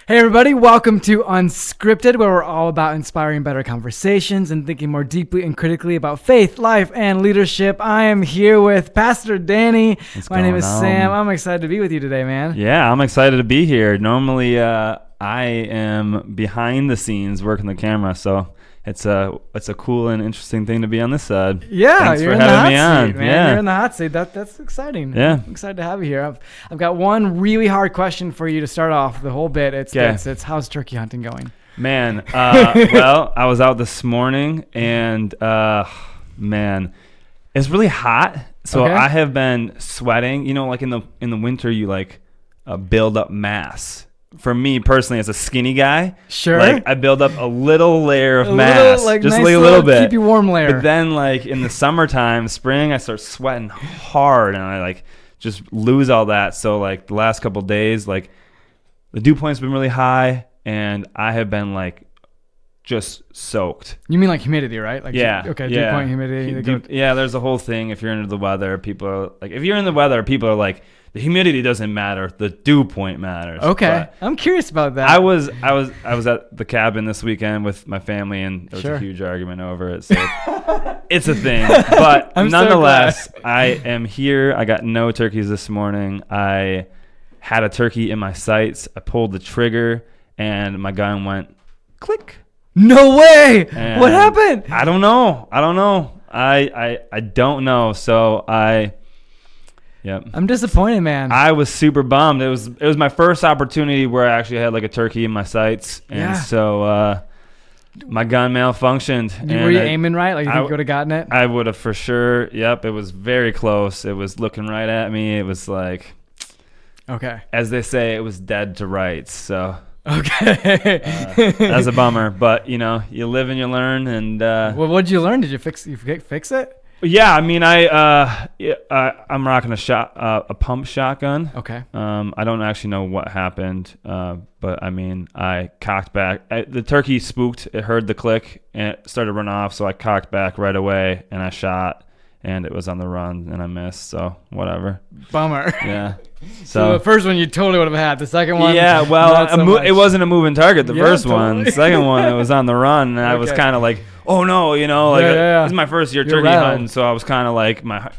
Hey everybody, welcome to Unscripted, where we're all about inspiring better conversations and thinking more deeply and critically about faith, life, and leadership. I am here with Pastor Danny. My name is Sam. I'm excited to be with you today, man. Yeah, I'm excited to be here. Normally, I am behind the scenes working the camera, so it's a cool and interesting thing to be on this side. Yeah, thanks you're for in the having hot me on. seat, man. Yeah, You're in the hot seat. That's exciting. Yeah, I'm excited to have you here. I've got one really hard question for you to start off the whole bit. It's how's turkey hunting going? Man, well, I was out this morning, and man, it's really hot. So Okay. I have been sweating. You know, like in the winter, you like build up mass. For me personally, as a skinny guy, Sure. like I build up a little layer of mass, mass, like just nice like a little bit, keep you warm layer. But then, like in the summertime, spring, I start sweating hard, and I like just lose all that. So like the last couple of days, like the dew point's been really high, and I have been like just soaked. You mean like humidity, right? Like Yeah. Okay. Yeah. Dew point humidity. Yeah. There's a whole thing. If you're into the weather, people are like, if you're in the weather, people are like, the humidity doesn't matter. The dew point matters. Okay, But I'm curious about that. I was at the cabin this weekend with my family, and there was a huge argument over it. So it's a thing. But nonetheless, I am here. I got no turkeys this morning. I had a turkey in my sights. I pulled the trigger, and my gun went click. No way! And what happened? I don't know. I don't know. So Yep. I'm disappointed, man. I was super bummed. It was my first opportunity where I actually had like a turkey in my sights, and so my gun malfunctioned. Were you aiming right? Like you think you would have gotten it? I would have for sure. Yep. It was very close. It was looking right at me. It was like, okay, as they say, it was dead to rights. So okay, that's a bummer. But you know, you live and you learn. And well, what did you learn? Did you fix it? Yeah, I mean, I'm rocking a pump shotgun. Okay. I don't actually know what happened, but I mean, I cocked back. The turkey spooked. It heard the click and it started to run off. So I cocked back right away and I shot, and it was on the run and I missed. So whatever. Bummer. Yeah. So the first one you totally would have had. The second one, yeah. Well, it wasn't a moving target. The first totally. one. The second one, it was on the run, and I was kind of like, oh no, you know, like this is my first year turkey hunting, so I was kind of like I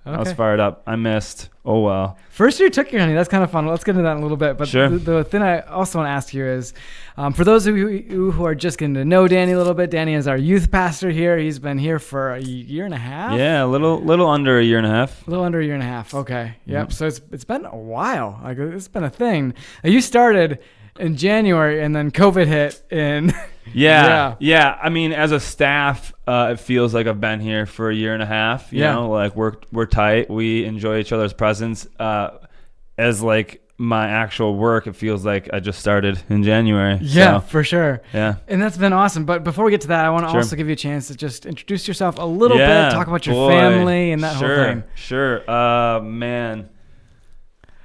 was fired up. I missed. Oh well. First year turkey hunting, that's kind of fun. Let's get into that in a little bit. But sure. the thing I also want to ask you is, for those of you who are just getting to know Danny a little bit, Danny is our youth pastor here. He's been here for a year and a half. Yeah, a little under a year and a half. A little under a year and a half. Okay. Yep. So it's been a while. Like it's been a thing. You started in January, and then COVID hit in. Yeah. I mean, as a staff, it feels like I've been here for a year and a half. You know, like we're tight. We enjoy each other's presence. As like my actual work, it feels like I just started in January. Yeah, so, for sure. Yeah. And that's been awesome. But before we get to that, I want to also give you a chance to just introduce yourself a little bit, talk about your family and that whole thing. Sure. Man.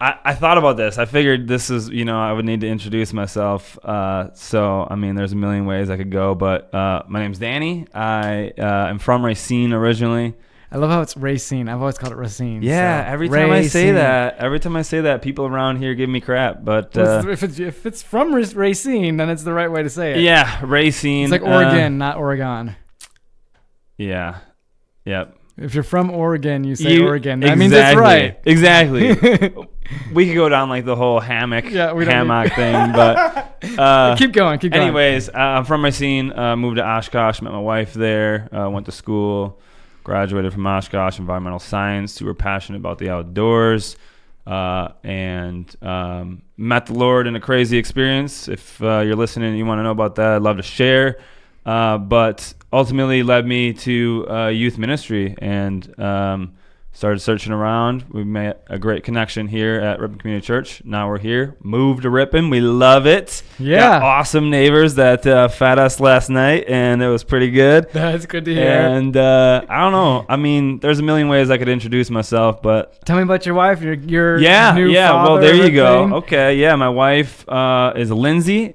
I thought about this. I figured this is, I would need to introduce myself. So, I mean, there's a million ways I could go, but my name's Danny. I am from Racine originally. I love how it's Racine. I've always called it Racine. Yeah, so. every time I say that, people around here give me crap. But if it's from Racine, then it's the right way to say it. Yeah, Racine. It's like Oregon, not Oregon. Yeah. Yep. If you're from Oregon, you say Oregon. That means it's right. Exactly. We could go down like the whole hammock thing, but keep going. Anyways, I'm from Racine. Moved to Oshkosh. Met my wife there. Went to school. Graduated from Oshkosh Environmental Science. Super passionate about the outdoors, and met the Lord in a crazy experience. If you're listening and you want to know about that, I'd love to share. But ultimately led me to youth ministry, and started searching around. We made a great connection here at Ripon Community Church. Now we're here. Moved to Ripon. We love it. Yeah. Got awesome neighbors that fed us last night, and it was pretty good. That's good to hear. And I don't know. I mean, there's a million ways I could introduce myself, but tell me about your wife. Your new father. Well, there you go. Okay, yeah. My wife is Lindsay.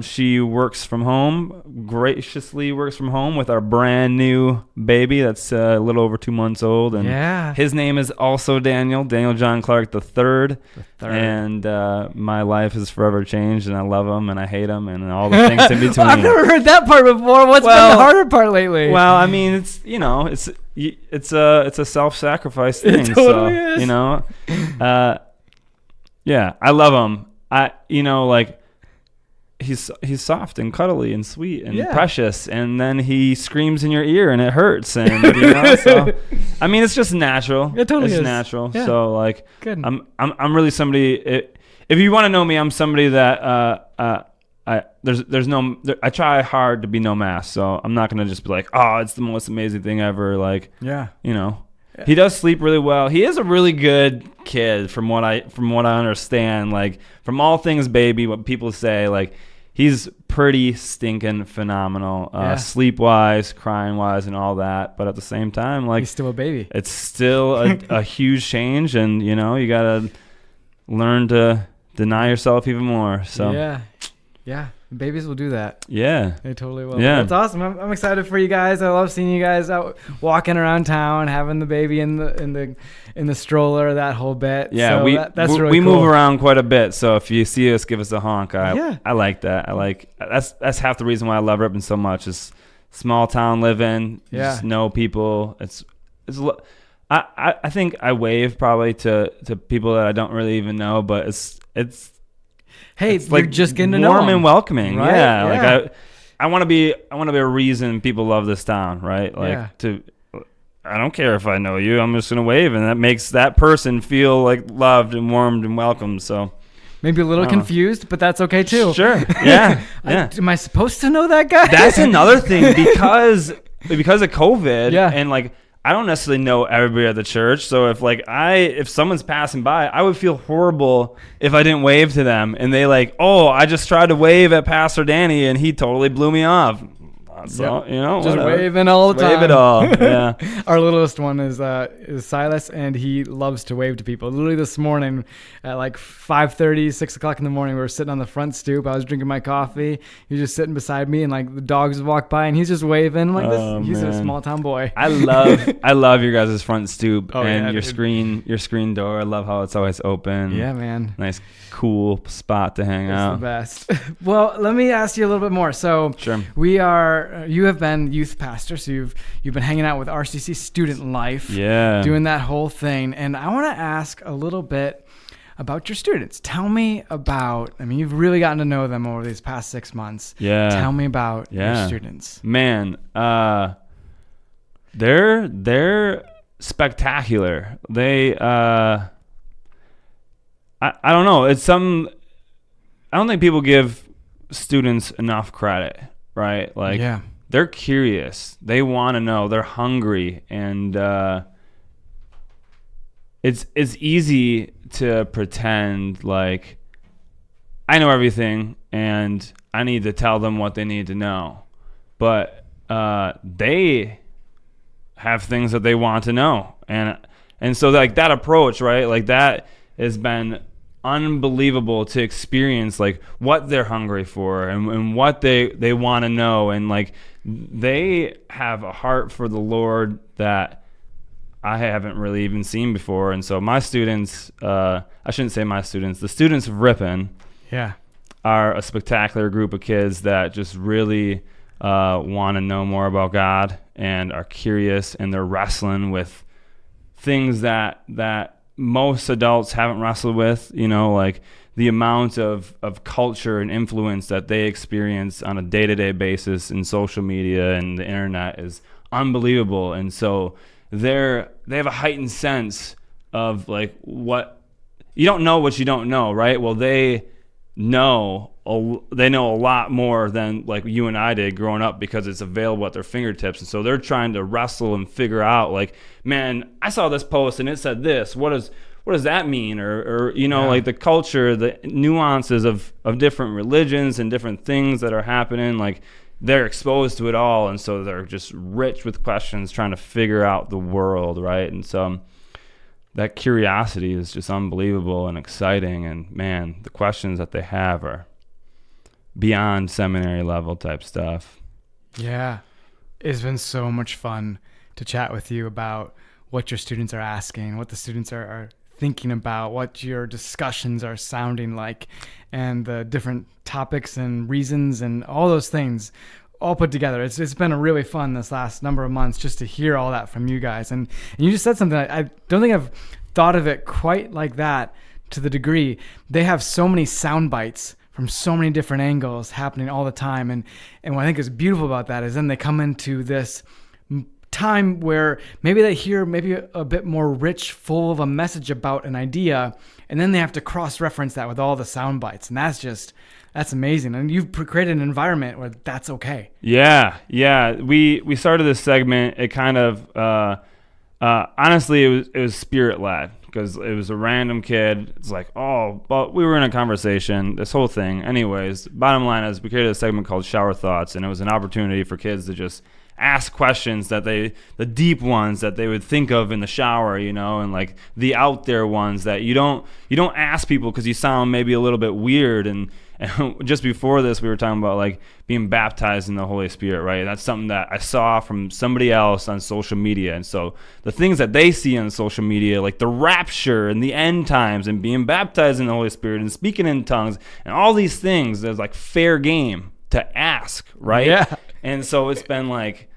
She works from home. Graciously works from home with our brand new baby that's a little over 2 months old, and His name is also Daniel John Clark the third. And my life has forever changed, and I love him and I hate him and all the things in between. I've never heard that part before. What's been the harder part lately? Well, I mean, it's it's a self-sacrifice thing. It totally is. Yeah, I love him. Like he's soft and cuddly and sweet and precious, and then he screams in your ear and it hurts, and so I mean, it's just natural. It totally is. It's natural. Yeah. So like, good. I'm really somebody. If you want to know me, I'm somebody that I try hard to be no mask, so I'm not gonna just be like, oh, it's the most amazing thing ever. Like, he does sleep really well. He is a really good kid, from what I understand. Like, from all things baby, what people say, like, he's pretty stinking phenomenal, sleep wise, crying wise, and all that. But at the same time, like, he's still a baby. It's still a huge change, and you gotta learn to deny yourself even more. So yeah, babies will do that. Yeah, they totally will. Yeah, that's awesome. I'm excited for you guys. I love seeing you guys out walking around town, having the baby in the stroller, that whole bit. Yeah, so that's really we cool. move around quite a bit. So if you see us, give us a honk. I like that. That's half the reason why I love Ripon so much. Is small town living. You just know people. I think I wave probably to people that I don't really even know, but it's hey, it's you're like just getting to know warm them. and welcoming. Right? Yeah, like I want to be a reason people love this town, right? Like I don't care if I know you, I'm just gonna wave, and that makes that person feel like loved and warmed and welcomed. So maybe a little confused, but that's okay too. Sure. Yeah. Am I supposed to know that guy? That's another thing, because of COVID. And like, I don't necessarily know everybody at the church, so if someone's passing by, I would feel horrible if I didn't wave to them, and they like, oh, I just tried to wave at Pastor Danny and he totally blew me off. So just whatever. waving all the time. Wave it all. Yeah. Our littlest one is Silas, and he loves to wave to people. Literally this morning at like 5:30, 6 o'clock in the morning, we were sitting on the front stoop. I was drinking my coffee. He was just sitting beside me, and like the dogs would walk by, and he's just waving. I'm like, he's a small town boy. I love your guys' front stoop and your screen door. I love how it's always open. Yeah, man. Nice, cool spot to hang out. It's the best. Well, let me ask you a little bit more. So sure. You have been youth pastor, so you've been hanging out with RCC Student Life, doing that whole thing. And I want to ask a little bit about your students. Tell me about, you've really gotten to know them over these past 6 months. Yeah. Tell me about your students. Man, they're spectacular. They, I don't know. I don't think people give students enough credit, right? Like, they're curious. They want to know. They're hungry, and it's easy to pretend like I know everything and I need to tell them what they need to know. But they have things that they want to know, and so like that approach, right? Like that has been unbelievable to experience, like what they're hungry for and what they want to know, and like they have a heart for the Lord that I haven't really even seen before. And so my students, I shouldn't say my students, the students of Ripon are a spectacular group of kids that just really want to know more about God and are curious, and they're wrestling with things that most adults haven't wrestled with, like the amount of culture and influence that they experience on a day-to-day basis in social media and the internet is unbelievable. And so they have a heightened sense of like what you don't know what you don't know, right? Well, they know a lot more than like you and I did growing up, because it's available at their fingertips. And so they're trying to wrestle and figure out, like, man, I saw this post and it said this. What does that mean? Or like the culture, the nuances of different religions and different things that are happening. Like, they're exposed to it all, and so they're just rich with questions, trying to figure out the world, right? And so that curiosity is just unbelievable and exciting. And man, the questions that they have are beyond seminary level type stuff. Yeah. It's been so much fun to chat with you about what your students are asking, what the students are thinking about, what your discussions are sounding like, and the different topics and reasons and all those things all put together. It's been a really fun this last number of months just to hear all that from you guys. And you just said something, I don't think I've thought of it quite like that to the degree. They have so many sound bites from so many different angles happening all the time. And what I think is beautiful about that is then they come into this time where maybe they hear maybe a bit more rich, full of a message about an idea, and then they have to cross-reference that with all the sound bites. And that's amazing. And you've created an environment where that's okay. Yeah. We started this segment. It kind of, honestly, it was spirit-led because it was a random kid. It's like, oh, but we were in a conversation, this whole thing. Anyways, bottom line is we created a segment called Shower Thoughts, and it was an opportunity for kids to just ask questions the deep ones that they would think of in the shower, and like the out there ones that you don't ask people because you sound maybe a little bit weird. And just before this, we were talking about like being baptized in the Holy Spirit, right? That's something that I saw from somebody else on social media. And so the things that they see on social media, like the rapture and the end times and being baptized in the Holy Spirit and speaking in tongues and all these things, there's like fair game to ask, right? Yeah. And so it's been like,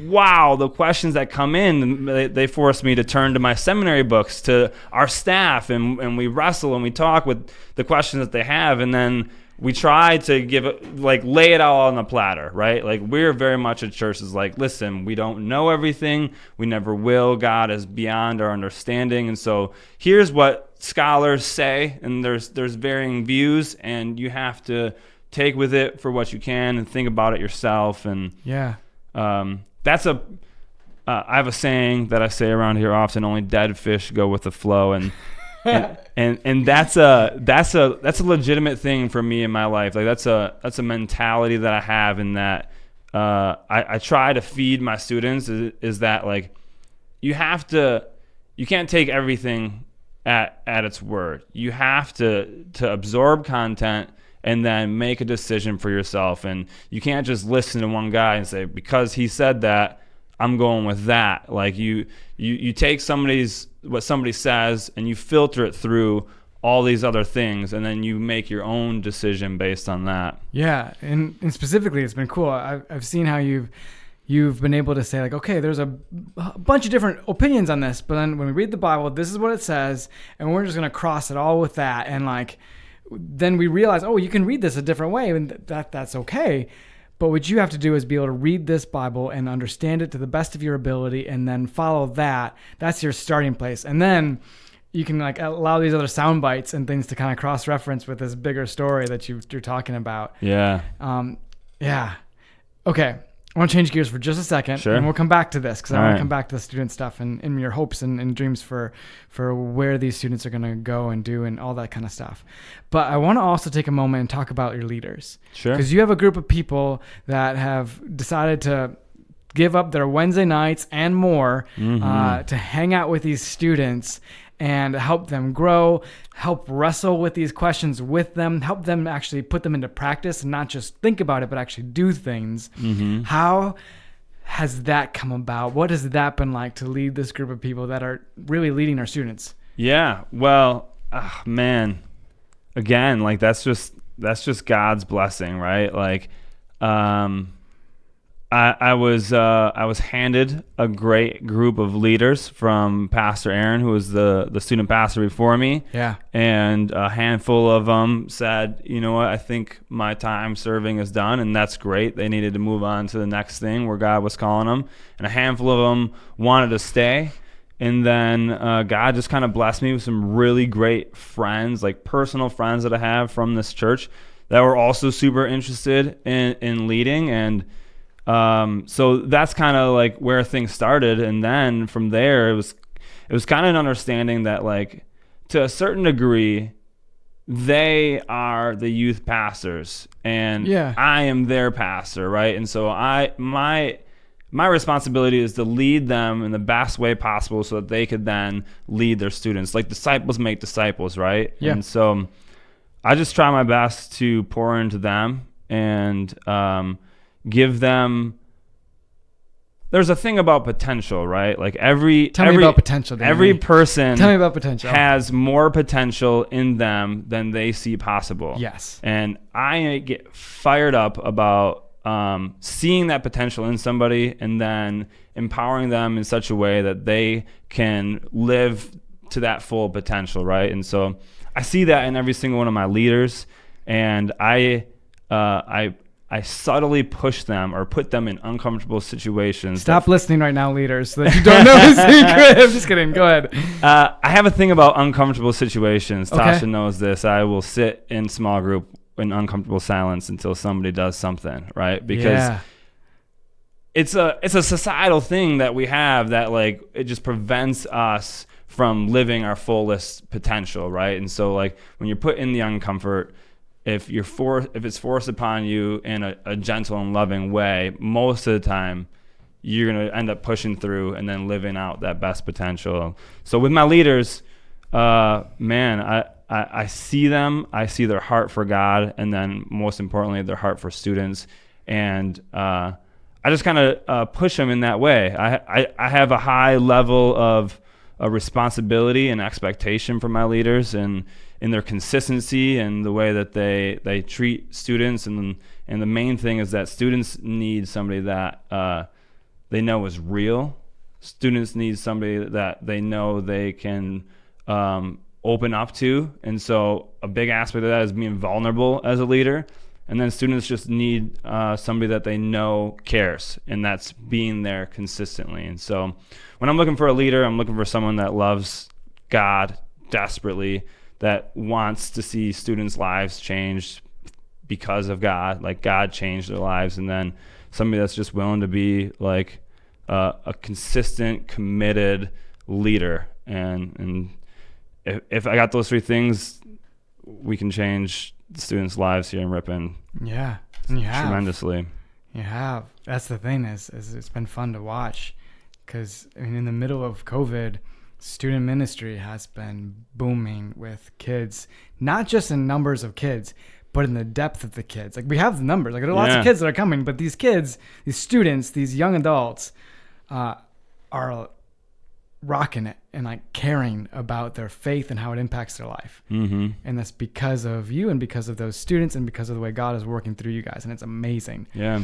wow, the questions that come in, they force me to turn to my seminary books, to our staff, and we wrestle and we talk with the questions that they have, and then we try to give it, like, lay it all on the platter, right? Like, we're very much a church that's like, listen, we don't know everything, we never will, God is beyond our understanding, and so here's what scholars say, and there's varying views, and you have to take with it for what you can and think about it yourself. And yeah, I have a saying that I say around here often: only dead fish go with the flow. And and that's a legitimate thing for me in my life. Like that's a mentality that I have, in that I try to feed my students is that, like, you can't take everything at its word. You have to absorb content and then make a decision for yourself. And you can't just listen to one guy and say, because he said that, I'm going with that. Like you take what somebody says and you filter it through all these other things, and then you make your own decision based on that. Yeah, and specifically, it's been cool. I've seen how you've been able to say, like, okay, there's a bunch of different opinions on this, but then when we read the Bible, this is what it says, and we're just going to cross it all with that. And like, then we realize, oh, you can read this a different way, and that's okay. But what you have to do is be able to read this Bible and understand it to the best of your ability, and then follow that. That's your starting place. And then you can like allow these other sound bites and things to kind of cross-reference with this bigger story that you're talking about. Yeah. Yeah. Okay. I want to change gears for just a second, sure, and we'll come back to this because I want right to come back to the student stuff and your hopes and dreams for where these students are going to go and do and all that kind of stuff. But I want to also take a moment and talk about your leaders. Sure. Because you have a group of people that have decided to give up their Wednesday nights and more to hang out with these students and help them grow, help wrestle with these questions with them, help them actually put them into practice and not just think about it, but actually do things. Mm-hmm. How has that come about? What has that been like to lead this group of people that are really leading our students? Yeah, well, man, again, like that's just God's blessing, right? Like, I was handed a great group of leaders from Pastor Aaron, who was the student pastor before me. Yeah. And a handful of them said, you know what, I think my time serving is done, and that's great. They needed to move on to the next thing where God was calling them. And a handful of them wanted to stay. And then God just kind of blessed me with some really great friends, like personal friends that I have from this church that were also super interested in leading. And so that's kind of like where things started. And then from there, it was kind of an understanding that, like, to a certain degree, they are the youth pastors and I am their pastor, right? And so my responsibility is to lead them in the best way possible so that they could then lead their students. Like disciples make disciples, right? Yeah. And so I just try my best to pour into them and give them there's a thing about potential, right? Like Tell me about potential, Danny. Every person Tell me about potential. has more potential in them than they see possible. Yes. And I get fired up about seeing that potential in somebody and then empowering them in such a way that they can live to that full potential, right? And so I see that in every single one of my leaders, and I subtly push them or put them in uncomfortable situations. Stop listening right now, leaders, so that you don't know the secret. I'm just kidding. Go ahead. I have a thing about uncomfortable situations. Okay. Tasha knows this. I will sit in small group in uncomfortable silence until somebody does something, right? Because it's a societal thing that we have that, like, it just prevents us from living our fullest potential, right? And so, like, when you're put in the uncomfort, if it's forced upon you in a gentle and loving way, most of the time you're going to end up pushing through and then living out that best potential. So with my leaders, man, I see them, I see their heart for God, and then most importantly, their heart for students. And I just kind of push them in that way. I have a high level of responsibility and expectation for my leaders, and in their consistency and the way that they treat students. And the main thing is that students need somebody that they know is real. Students need somebody that they know they can open up to. And so a big aspect of that is being vulnerable as a leader. And then students just need somebody that they know cares, and that's being there consistently. And so when I'm looking for a leader, I'm looking for someone that loves God desperately, that wants to see students' lives changed because of God, like God changed their lives, and then somebody that's just willing to be like a consistent, committed leader. And if I got those three things, we can change students' lives here in Ripon. Yeah, and you have. Tremendously. You have. That's the thing is it's been fun to watch, because I mean, in the middle of COVID, student ministry has been booming with kids, not just in numbers of kids, but in the depth of the kids. Like, we have the numbers. Like, there are lots of kids that are coming, but these kids, these students, these young adults are rocking it and like caring about their faith and how it impacts their life. Mm-hmm. And that's because of you and because of those students and because of the way God is working through you guys. And it's amazing. Yeah.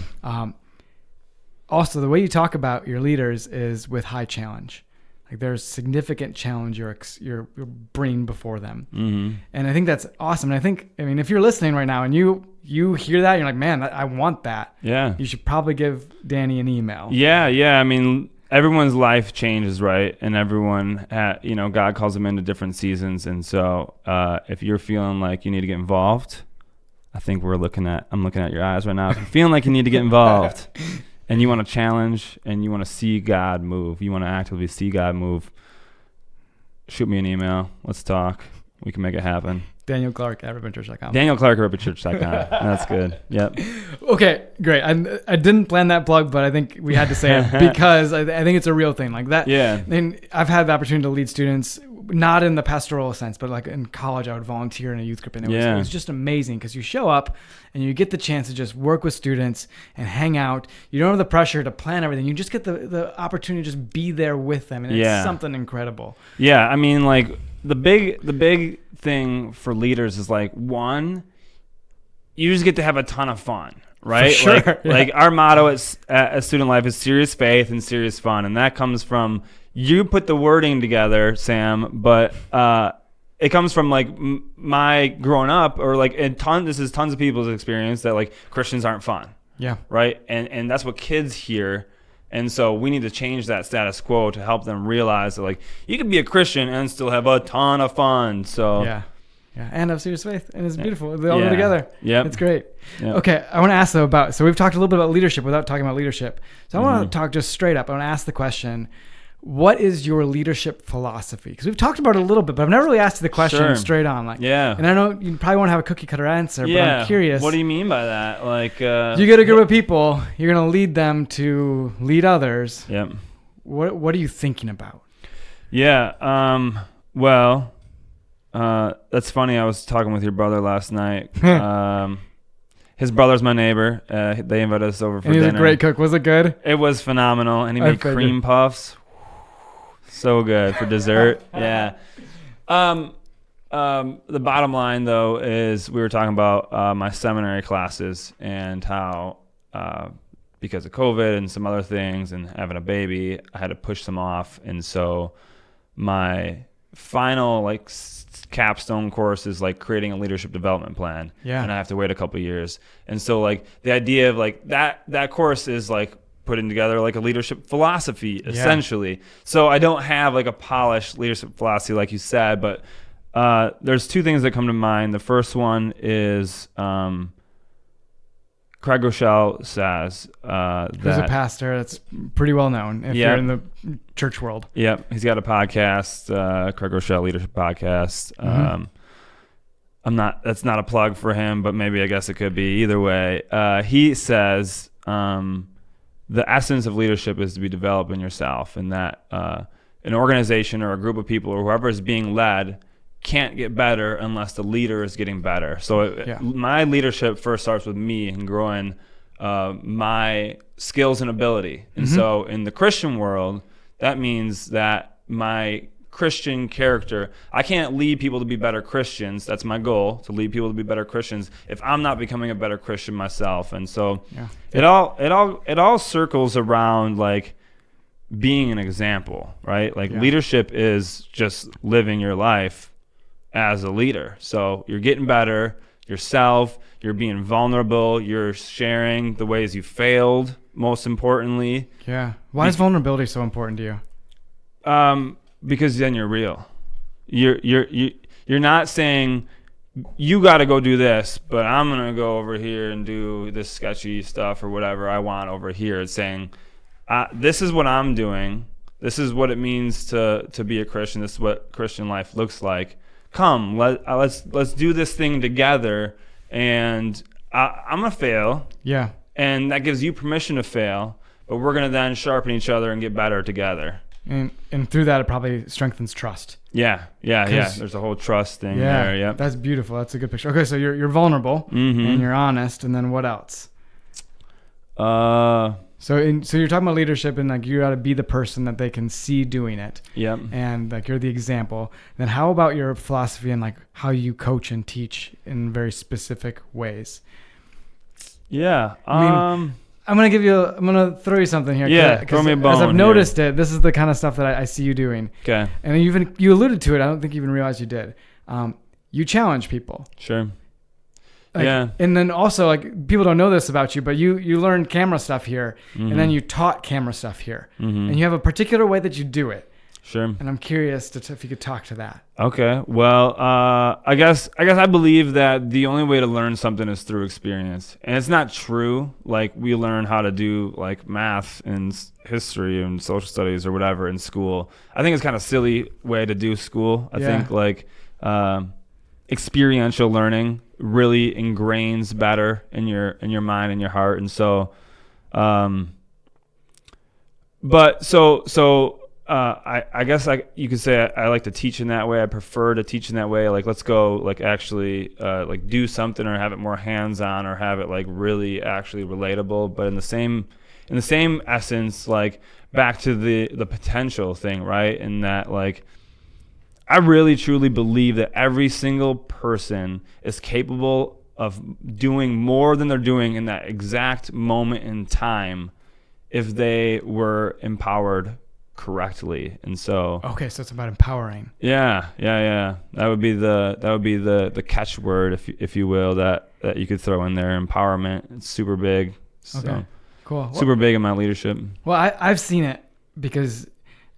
Also, the way you talk about your leaders is with high challenge. Like, there's significant challenge you're bringing before them. Mm-hmm. And I think that's awesome. And I mean, if you're listening right now and you hear that, you're like, man, I want that. Yeah. You should probably give Danny an email. Yeah. I mean, everyone's life changes, right? And everyone, God calls them into different seasons. And so if you're feeling like you need to get involved, I think I'm looking at your eyes right now. If you're feeling like you need to get involved and you want to challenge and you want to see God move, you want to actively see God move, shoot me an email. Let's talk. We can make it happen. Daniel Clark at riponchurch.com. Daniel Clark at riponchurch.com. That's good. Yep. Okay, great. I didn't plan that plug, but I think we had to say it because I think it's a real thing like that. Yeah. And I've had the opportunity to lead students, not in the pastoral sense, but like in college, I would volunteer in a youth group, and it was just amazing because you show up and you get the chance to just work with students and hang out. You don't have the pressure to plan everything. You just get the opportunity to just be there with them, and it's something incredible. Yeah, I mean, like the big thing for leaders is like, one, you just get to have a ton of fun, right? For sure. Like our motto at Student Life is serious faith and serious fun, and that comes from, you put the wording together, Sam, but it comes from like my growing up, or like this is tons of people's experience that like Christians aren't fun. Yeah. Right? And that's what kids hear. And so we need to change that status quo to help them realize that, like, you can be a Christian and still have a ton of fun. So yeah, and have serious faith, and it's beautiful. They all go together. Yeah, it's great. Yep. Okay, I want to ask though so we've talked a little bit about leadership without talking about leadership. So I want to talk just straight up. I want to ask the question: what is your leadership philosophy? Because we've talked about it a little bit, but I've never really asked the question straight on. Like, and I know you probably won't have a cookie cutter answer, but I'm curious. What do you mean by that? Like, you get a group of people, you're going to lead them to lead others. Yep. What are you thinking about? Yeah. Well, that's funny. I was talking with your brother last night. His brother's my neighbor. They invited us over for dinner. He's a great cook. Was it good? It was phenomenal. And he made cream puffs. So good for dessert. Yeah. The bottom line, though, is we were talking about my seminary classes and how because of COVID and some other things and having a baby, I had to push them off. And so my final like capstone course is like creating a leadership development plan. Yeah. And I have to wait a couple of years. And so like the idea of like that course is like putting together like a leadership philosophy essentially. So I don't have like a polished leadership philosophy like you said, but there's two things that come to mind. The first one is Craig Rochelle says there's a pastor that's pretty well known if you're in the church world. Yep, he's got a podcast, Craig Rochelle Leadership Podcast. That's not a plug for him, but maybe I guess it could be. Either way, he says the essence of leadership is to be developed in yourself, and that an organization or a group of people or whoever is being led can't get better unless the leader is getting better. So my leadership first starts with me and growing my skills and ability. And so in the Christian world, that means that my Christian character, I can't lead people to be better Christians. That's my goal, to lead people to be better Christians if I'm not becoming a better Christian myself. And so it all circles around like being an example, right? Like leadership is just living your life as a leader. So you're getting better yourself, you're being vulnerable, you're sharing the ways you failed, most importantly. Yeah. Why is vulnerability so important to you? Because then you're real. You're not saying you got to go do this, but I'm going to go over here and do this sketchy stuff or whatever I want over here. It's saying this is what I'm doing. This is what it means to be a Christian. This is what Christian life looks like. Come, let's do this thing together, and I'm gonna fail. Yeah. And that gives you permission to fail, but we're gonna then sharpen each other and get better together. And through that, it probably strengthens trust. Yeah. There's a whole trust thing there. Yeah. That's beautiful. That's a good picture. Okay, so you're vulnerable and you're honest, and then what else? So you're talking about leadership and like you got to be the person that they can see doing it. Yep. And like you're the example. Then how about your philosophy and like how you coach and teach in very specific ways? Yeah. I'm gonna throw you something here. Yeah. Throw me a bone. As I've noticed it, this is the kind of stuff that I see you doing. Okay. And you alluded to it. I don't think you even realized you did. You challenge people. Sure. Like, yeah. And then also, like, people don't know this about you, but you learned camera stuff here, and then you taught camera stuff here, and you have a particular way that you do it. Sure. And I'm curious if you could talk to that. Okay. Well, I guess I believe that the only way to learn something is through experience, and it's not true. Like we learn how to do like math and history and social studies or whatever in school. I think it's kind of a silly way to do school. I think like experiential learning really ingrains better in your mind and your heart. And so I guess you could say I like to teach in that way. I prefer to teach in that way. Like let's go like actually like do something or have it more hands-on or have it like really actually relatable, but in the same essence, like back to the potential thing, right? And that like I really truly believe that every single person is capable of doing more than they're doing in that exact moment in time if they were empowered correctly. And so okay, so it's about empowering. Yeah. That would be the catchword, if you will, that you could throw in there. Empowerment. It's super big. So, okay, cool. Super big in my leadership. Well, I've seen it because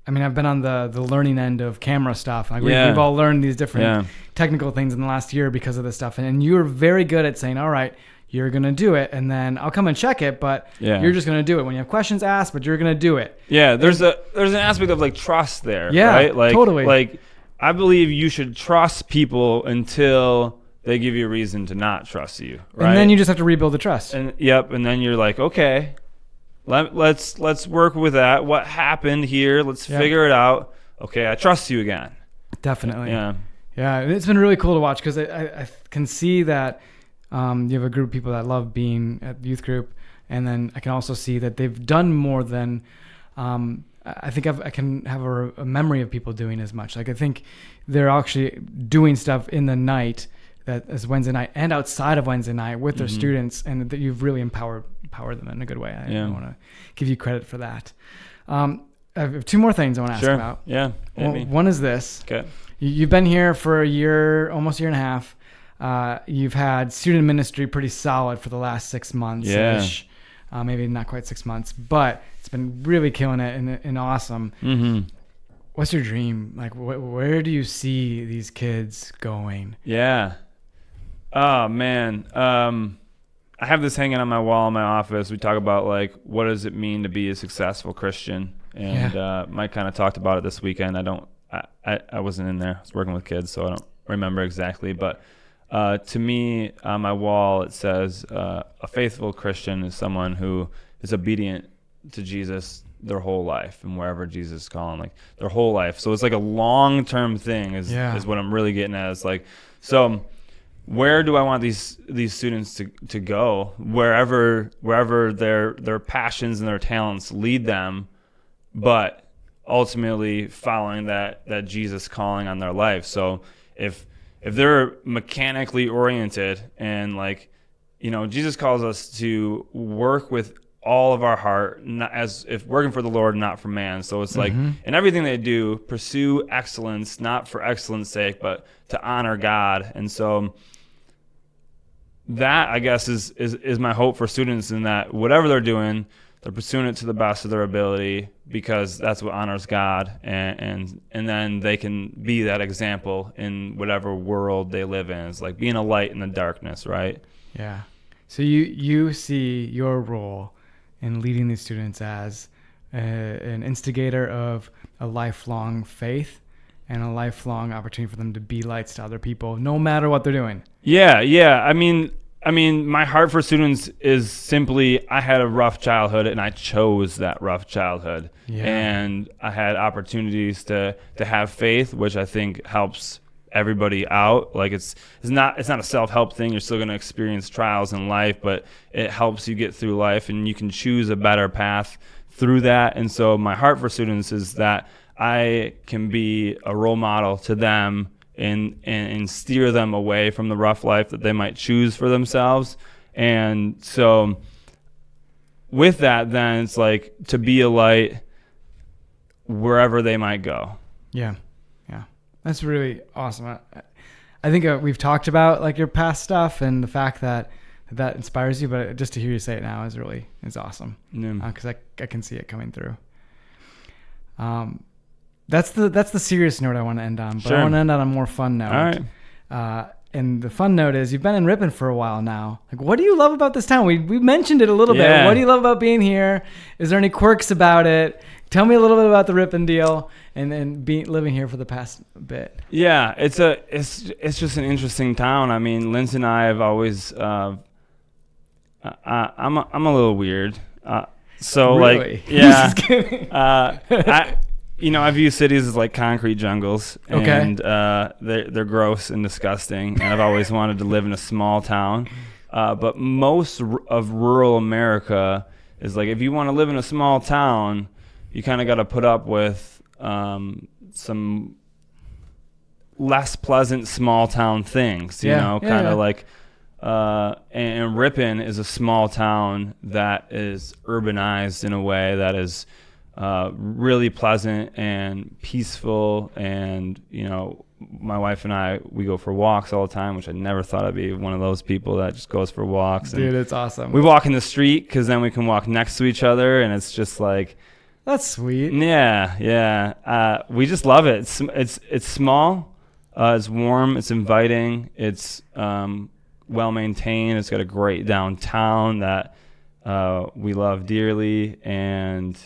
I mean, I've been on the learning end of camera stuff. Like we've all learned these different technical things in the last year because of this stuff. And you're very good at saying, all right, you're going to do it. And then I'll come and check it, but you're just going to do it. When you have questions asked, but you're going to do it. Yeah. There's an aspect of like trust there. Yeah, right? Like, totally. Like I believe you should trust people until they give you a reason to not trust you. Right. And then you just have to rebuild the trust. And and then you're like, okay, let's work with that. What happened here? Let's figure it out. Okay, I trust you again. Definitely. Yeah. It's been really cool to watch because I can see that You have a group of people that love being at youth group. And then I can also see that they've done more than, I think I can have a memory of people doing as much. Like I think they're actually doing stuff in the night that is Wednesday night and outside of Wednesday night with their students, and that you've really empowered them in a good way. I want to give you credit for that. I have 2 more things I want to ask about. Yeah. One is this. Okay. You've been here for a year, almost a year and a half. You've had student ministry pretty solid for the last 6 months. Yeah. Maybe not quite 6 months, but it's been really killing it and awesome. Mm-hmm. What's your dream? Like, where do you see these kids going? Yeah. Oh, man. I have this hanging on my wall in my office. We talk about, like, what does it mean to be a successful Christian? And Mike kind of talked about it this weekend. I wasn't in there. I was working with kids, so I don't remember exactly. But to me, on my wall, it says a faithful Christian is someone who is obedient to Jesus their whole life and wherever Jesus is calling, like their whole life. So it's like a long-term thing is what I'm really getting at. It's like, so where do I want these students to go? Wherever their passions and their talents lead them, but ultimately following that Jesus calling on their life. So if they're mechanically oriented and like, Jesus calls us to work with all of our heart, not as if working for the Lord, not for man. So it's like in everything they do, pursue excellence, not for excellence sake, but to honor God. And so that, I guess, is my hope for students, in that whatever they're doing, they're pursuing it to the best of their ability, because that's what honors God, and then they can be that example in whatever world they live in. It's like being a light in the darkness, right? Yeah. So you see your role in leading these students as an instigator of a lifelong faith and a lifelong opportunity for them to be lights to other people, no matter what they're doing. Yeah. I mean, my heart for students is simply, I had a rough childhood and I chose that rough childhood. Yeah. And I had opportunities to have faith, which I think helps everybody out. Like it's not a self-help thing. You're still going to experience trials in life, but it helps you get through life and you can choose a better path through that. And so my heart for students is that I can be a role model to them and steer them away from the rough life that they might choose for themselves. And so with that, then it's like to be a light wherever they might go. Yeah. That's really awesome. I think we've talked about like your past stuff and the fact that inspires you, but just to hear you say it now is awesome. Because I can see it coming through. That's the serious note I want to end on, but sure. I want to end on a more fun note. All right. And the fun note is you've been in Ripon for a while now. Like, what do you love about this town? We mentioned it a little bit. What do you love about being here? Is there any quirks about it? Tell me a little bit about the Ripon deal and then living here for the past bit. Yeah, it's just an interesting town. I mean, Lindsay and I have always I'm a little weird. So really? Like yeah. Just kidding. I view cities as like concrete jungles, and they're gross and disgusting. And I've always wanted to live in a small town, but most of rural America is like, if you want to live in a small town, you kind of got to put up with some less pleasant small town things, like. And Ripon is a small town that is urbanized in a way that is really pleasant and peaceful. And, my wife and I, we go for walks all the time, which I never thought I'd be one of those people that just goes for walks. Dude, it's awesome. We walk in the street because then we can walk next to each other, and it's just like... That's sweet. Yeah. We just love it. It's small. It's warm. It's inviting. It's well-maintained. It's got a great downtown that we love dearly, and...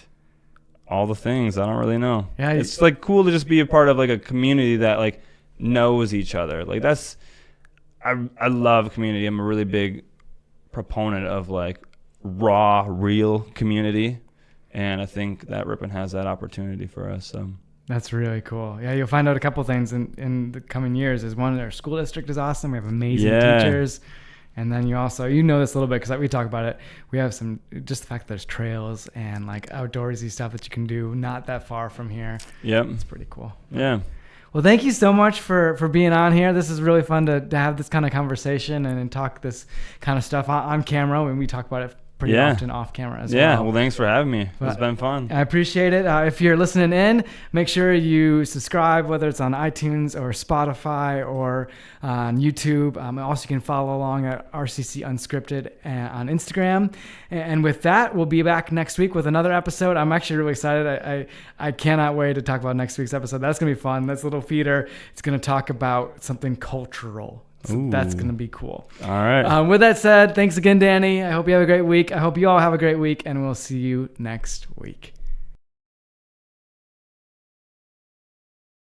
all the things I don't really know. Yeah, it's like cool to just be a part of like a community that like knows each other. Like that's, I love community. I'm a really big proponent of like raw, real community, and I think that Ripon has that opportunity for us. So that's really cool. Yeah, you'll find out a couple things in the coming years. Is one, our school district is awesome. We have amazing teachers. And then you also, you know this a little bit because we talk about it. We have some, just the fact that there's trails and like outdoorsy stuff that you can do not that far from here. Yep. It's pretty cool. Yeah. Well, thank you so much for being on here. This is really fun to have this kind of conversation and talk this kind of stuff on camera when we talk about it pretty often off camera as well. Yeah, well, thanks for having me. It's been fun. I appreciate it. If you're listening in, make sure you subscribe, whether it's on iTunes or Spotify or on YouTube. Also, you can follow along at RCC Unscripted on Instagram. And with that, we'll be back next week with another episode. I'm actually really excited. I cannot wait to talk about next week's episode. That's going to be fun. That's a little feeder. It's going to talk about something cultural. So that's going to be cool. All right. With that said, thanks again, Danny. I hope you have a great week. I hope you all have a great week, and we'll see you next week.